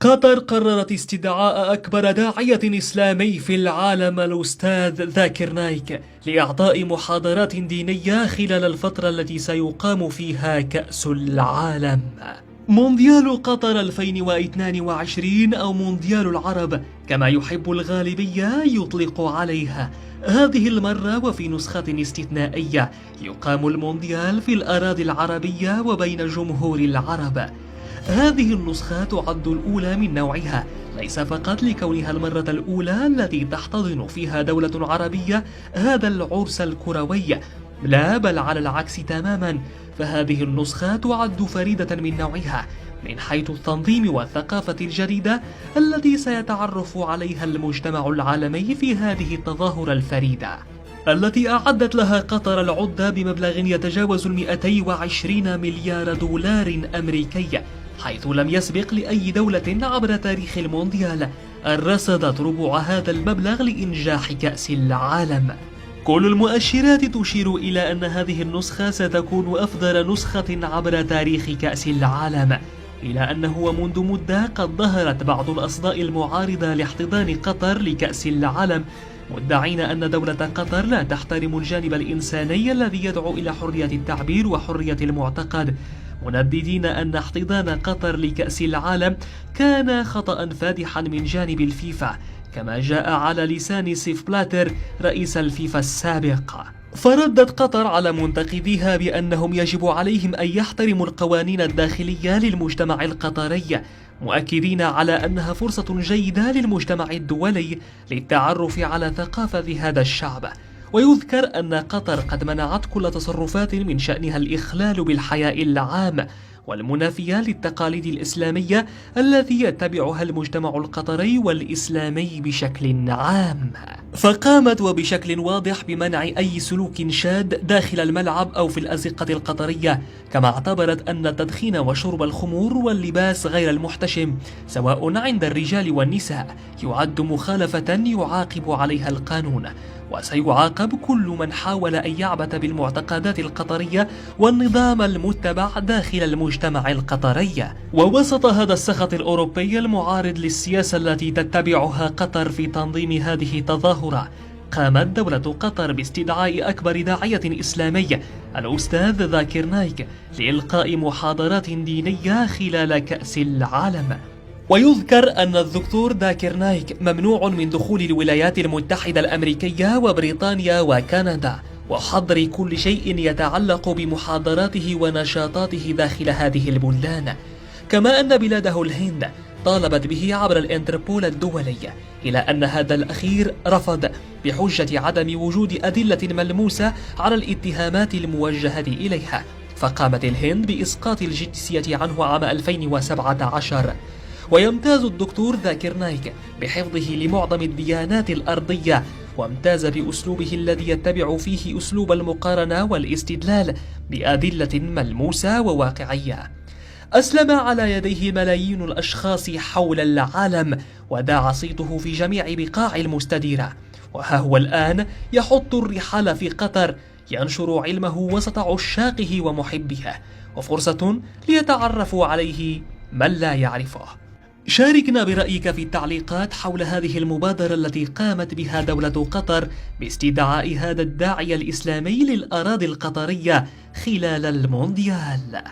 قطر قررت استدعاء أكبر داعية إسلامي في العالم الأستاذ ذاكر نايك لإعطاء محاضرات دينية خلال الفترة التي سيقام فيها كأس العالم. مونديال قطر 2022 أو مونديال العرب كما يحب الغالبية يطلق عليها، هذه المرة وفي نسخة استثنائية يقام المونديال في الأراضي العربية وبين جمهور العرب. هذه النسخة تعد الأولى من نوعها، ليس فقط لكونها المرة الأولى التي تحتضن فيها دولة عربية هذا العرس الكروي، لا بل على العكس تماما، فهذه النسخة تعد فريدة من نوعها من حيث التنظيم والثقافة الجديدة التي سيتعرف عليها المجتمع العالمي في هذه التظاهرة الفريدة التي أعدت لها قطر العدة بمبلغ يتجاوز 220 مليار دولار أمريكي، حيث لم يسبق لأي دولة عبر تاريخ المونديال أن رصدت ربع هذا المبلغ لإنجاح كأس العالم. كل المؤشرات تشير إلى أن هذه النسخة ستكون أفضل نسخة عبر تاريخ كأس العالم، إلى أنه ومنذ مدة قد ظهرت بعض الأصداء المعارضة لاحتضان قطر لكأس العالم، مدعين أن دولة قطر لا تحترم الجانب الإنساني الذي يدعو إلى حرية التعبير وحرية المعتقد، منددين أن احتضان قطر لكأس العالم كان خطأ فادحا من جانب الفيفا، كما جاء على لسان سيف بلاتر رئيس الفيفا السابق. فردت قطر على منتقديها بأنهم يجب عليهم أن يحترموا القوانين الداخلية للمجتمع القطري، مؤكدين على أنها فرصة جيدة للمجتمع الدولي للتعرف على ثقافة هذا الشعب. ويذكر أن قطر قد منعت كل تصرفات من شأنها الإخلال بالحياء العام والمنافية للتقاليد الإسلامية التي يتبعها المجتمع القطري والإسلامي بشكل عام، فقامت وبشكل واضح بمنع أي سلوك شاذ داخل الملعب أو في الأزقة القطرية، كما اعتبرت أن التدخين وشرب الخمور واللباس غير المحتشم سواء عند الرجال والنساء يعد مخالفة يعاقب عليها القانون، وسيعاقب كل من حاول أن يعبث بالمعتقدات القطرية والنظام المتبع داخل المجتمع القطري. ووسط هذا السخط الأوروبي المعارض للسياسة التي تتبعها قطر في تنظيم هذه التظاهرة، قامت دولة قطر باستدعاء أكبر داعية إسلامي الأستاذ ذاكر نايك لإلقاء محاضرات دينية خلال كأس العالم. ويذكر أن الدكتور ذاكر نايك ممنوع من دخول الولايات المتحدة الأمريكية وبريطانيا وكندا وحظر كل شيء يتعلق بمحاضراته ونشاطاته داخل هذه البلدان، كما أن بلاده الهند طالبت به عبر الانتربول الدولي، إلى أن هذا الأخير رفض بحجة عدم وجود أدلة ملموسة على الاتهامات الموجهة إليها، فقامت الهند بإسقاط الجنسية عنه عام 2017. ويمتاز الدكتور ذاكر نايك بحفظه لمعظم الديانات الأرضية، وامتاز بأسلوبه الذي يتبع فيه أسلوب المقارنة والاستدلال بأدلة ملموسة وواقعية. أسلم على يديه ملايين الأشخاص حول العالم وداع صيته في جميع بقاع المستديرة، وها هو الآن يحط الرحال في قطر ينشر علمه وسط عشاقه ومحبيه، وفرصة ليتعرفوا عليه من لا يعرفه. شاركنا برأيك في التعليقات حول هذه المبادرة التي قامت بها دولة قطر باستدعاء هذا الداعية الإسلامي للأراضي القطرية خلال المونديال.